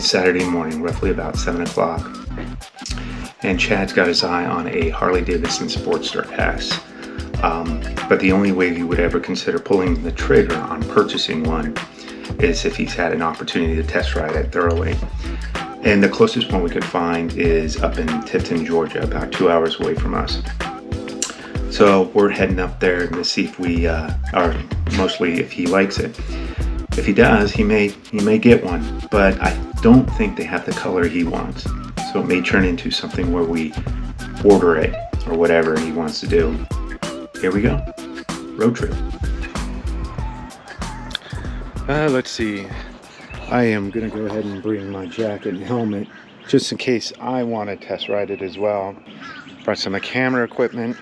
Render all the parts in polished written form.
Saturday morning, roughly about 7 o'clock. And Chad's got his eye on a Harley-Davidson Sportster S. But the only way he would ever consider pulling the trigger on purchasing one is if he's had an opportunity to test ride it thoroughly. And the closest one we could find is up in Tifton, Georgia, about 2 hours away from us. So we're heading up there to see if if he likes it. If he does, he may get one, but I don't think they have the color he wants. So it may turn into something where we order it or whatever he wants to do. Here we go. Road trip. Let's see. I am going to go ahead and bring my jacket and helmet just in case I want to test ride it as well. Brought some camera equipment,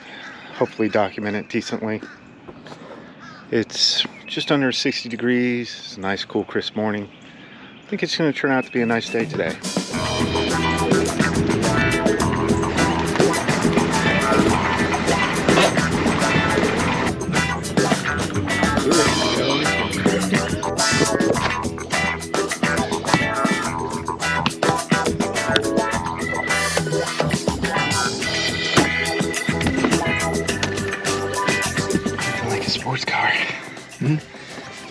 hopefully document it decently. It's just under 60 degrees. It's a nice, cool, crisp morning. I think it's going to turn out to be a nice day today.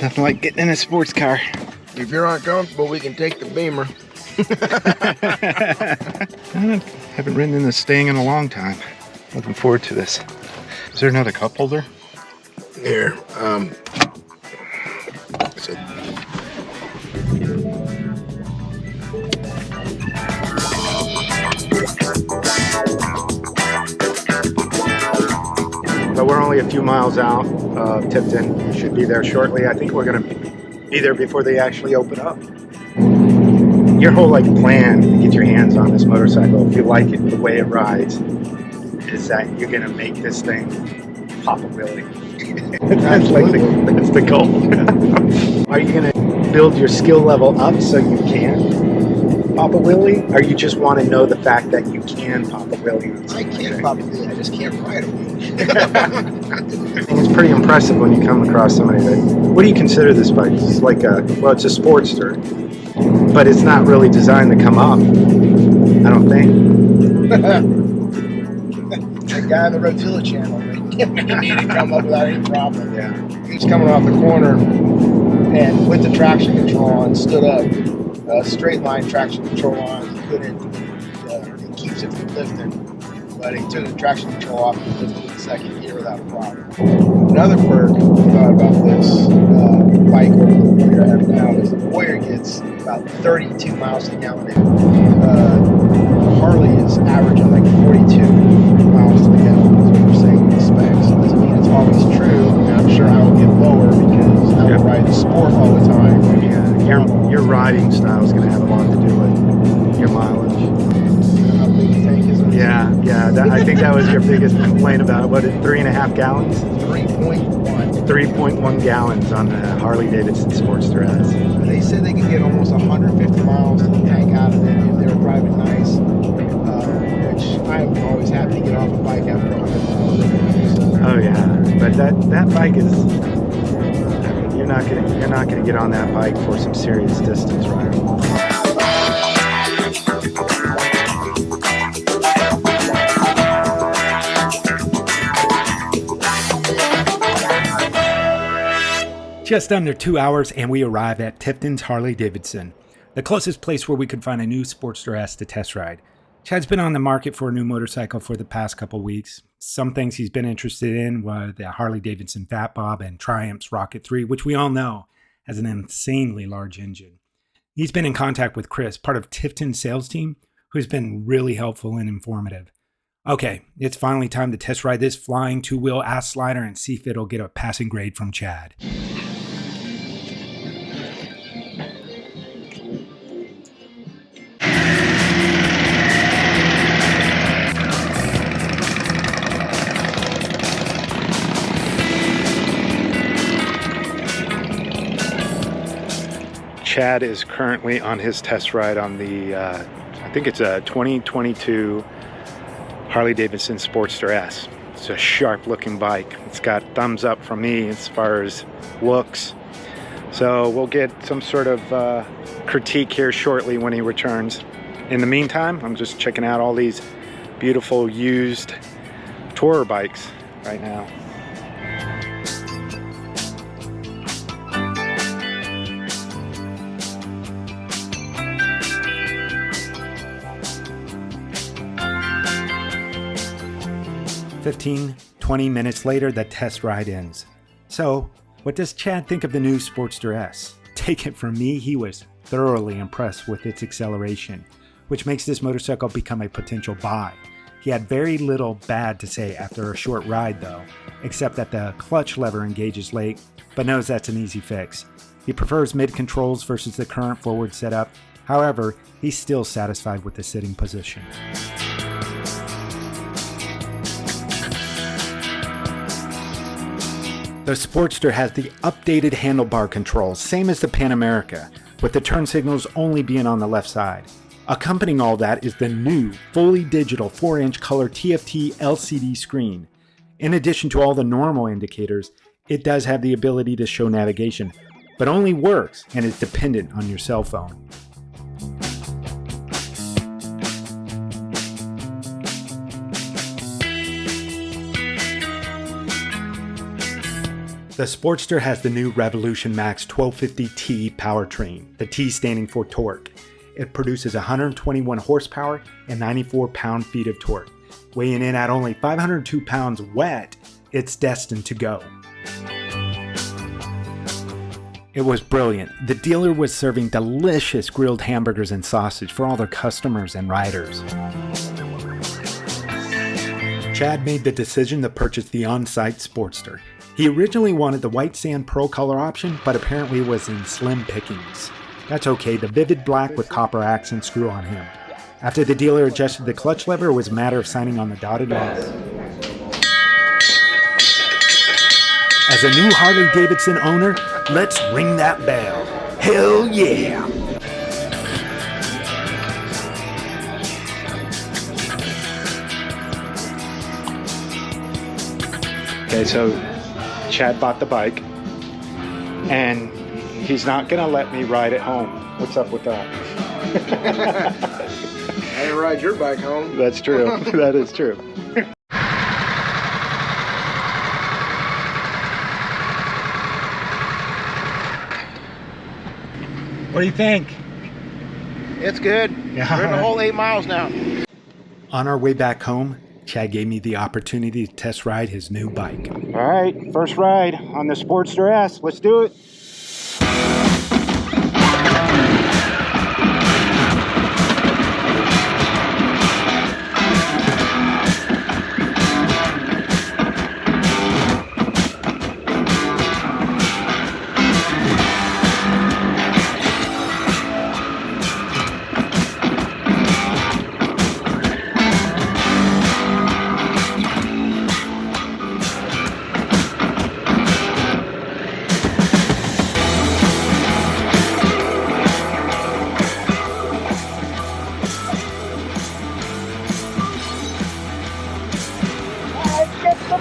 Nothing like getting in a sports car. If you're uncomfortable, we can take the Beamer. I haven't ridden in this thing in a long time. Looking forward to this. Is there another cup holder? Here, But we're only a few miles out of Tifton. We should be there shortly. I think we're going to be there before they actually open up. Your whole plan to get your hands on this motorcycle, if you like it the way it rides, is that you're going to make this thing pop a wheelie. That's the goal. Are you going to build your skill level up so you can pop a wheelie? Or you just want to know the fact that you can pop a wheelie? I can pop a wheelie, I just can't ride a wheelie. It's pretty impressive when you come across somebody that... What do you consider this bike? It's like it's a Sportster, but it's not really designed to come up, I don't think. The guy on the Rotilla channel, he made it come up without any problem. Yeah. He was coming off the corner and with the traction control on, stood up, straight line traction control on. He couldn't, it keeps it from lifting. But he took the traction control off and lifted in second gear without a problem. Another quirk I thought about this bike over the Warrior I have now is the Warrior gets about 32 miles to the gallon. Harley is averaging like 42 miles to the gallon. That's what they're saying in the specs. It doesn't mean it's always true. And I'm sure I will get lower because I will ride the Sport all the time. Yeah, your riding style is going to have a lot to do with your mileage. How big the tank is. Yeah. I think that was your biggest complaint about it. What, 3.5 gallons? 3.1. 3.1 gallons on the Harley-Davidson Sportster S. They said they could get almost 150 miles to the tank out of it if they were driving nice, which I'm always happy to get off a bike after 100 miles. Oh yeah, but that bike is... You're not gonna get on that bike for some serious distance riding. Just under 2 hours and we arrive at Tifton's Harley-Davidson, the closest place where we could find a new Sportster S to test ride. Chad's been on the market for a new motorcycle for the past couple weeks. Some things he's been interested in were the Harley-Davidson Fat Bob and Triumph's Rocket 3, which we all know has an insanely large engine. He's been in contact with Chris, part of Tifton's sales team, who's been really helpful and informative. Okay, it's finally time to test ride this flying two-wheel ass slider and see if it'll get a passing grade from Chad. Chad is currently on his test ride on the, I think it's a 2022 Harley-Davidson Sportster S. It's a sharp looking bike. It's got thumbs up from me as far as looks. So we'll get some sort of critique here shortly when he returns. In the meantime, I'm just checking out all these beautiful used tourer bikes right now. "15, 20 minutes later, the test ride ends. So, what does Chad think of the new Sportster S? Take it from me, he was thoroughly impressed with its acceleration, which makes this motorcycle become a potential buy. He had very little bad to say after a short ride though, except that the clutch lever engages late, but knows that's an easy fix. He prefers mid controls versus the current forward setup. However, he's still satisfied with the sitting position. The Sportster has the updated handlebar controls, same as the Pan America, with the turn signals only being on the left side. Accompanying all that is the new, fully digital 4-inch color TFT LCD screen. In addition to all the normal indicators, it does have the ability to show navigation, but only works and is dependent on your cell phone. The Sportster has the new Revolution Max 1250T powertrain, the T standing for torque. It produces 121 horsepower and 94 pound-feet of torque. Weighing in at only 502 pounds wet, it's destined to go. It was brilliant. The dealer was serving delicious grilled hamburgers and sausage for all their customers and riders. Chad made the decision to purchase the on-site Sportster. He originally wanted the white sand pearl color option, but apparently it was in slim pickings. That's okay, the vivid black with copper accents grew on him. After the dealer adjusted the clutch lever, it was a matter of signing on the dotted line. As a new Harley-Davidson owner, let's ring that bell. Hell yeah! Okay, so Chad bought the bike, and he's not gonna let me ride it home. What's up with that? I didn't ride your bike home. That's true. That is true. What do you think? It's good. Yeah. We're in the whole 8 miles now. On our way back home, Chad gave me the opportunity to test ride his new bike. All right, first ride on the Sportster S. Let's do it.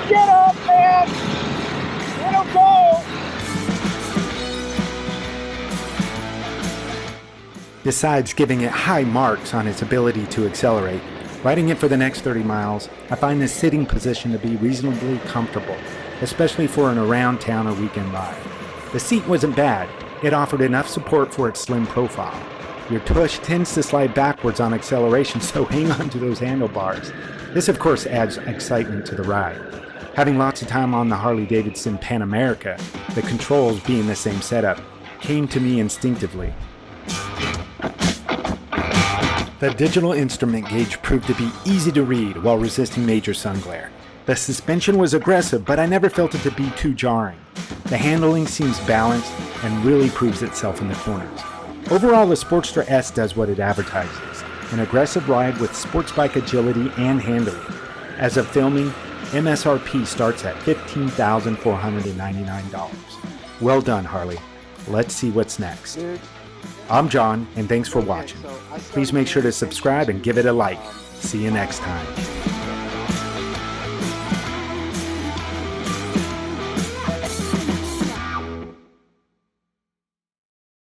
Get up, man! It'll go! Besides giving it high marks on its ability to accelerate, riding it for the next 30 miles, I find the sitting position to be reasonably comfortable, especially for an around town or weekend ride. The seat wasn't bad. It offered enough support for its slim profile. Your tush tends to slide backwards on acceleration, so hang on to those handlebars. This of course adds excitement to the ride. Having lots of time on the Harley-Davidson Pan America, the controls being the same setup, came to me instinctively. The digital instrument gauge proved to be easy to read while resisting major sun glare. The suspension was aggressive, but I never felt it to be too jarring. The handling seems balanced and really proves itself in the corners. Overall, the Sportster S does what it advertises, an aggressive ride with sports bike agility and handling. As of filming, MSRP starts at $15,499. Well done, Harley. Let's see what's next. I'm John, and thanks for watching. Please make sure to subscribe and give it a like. See you next time.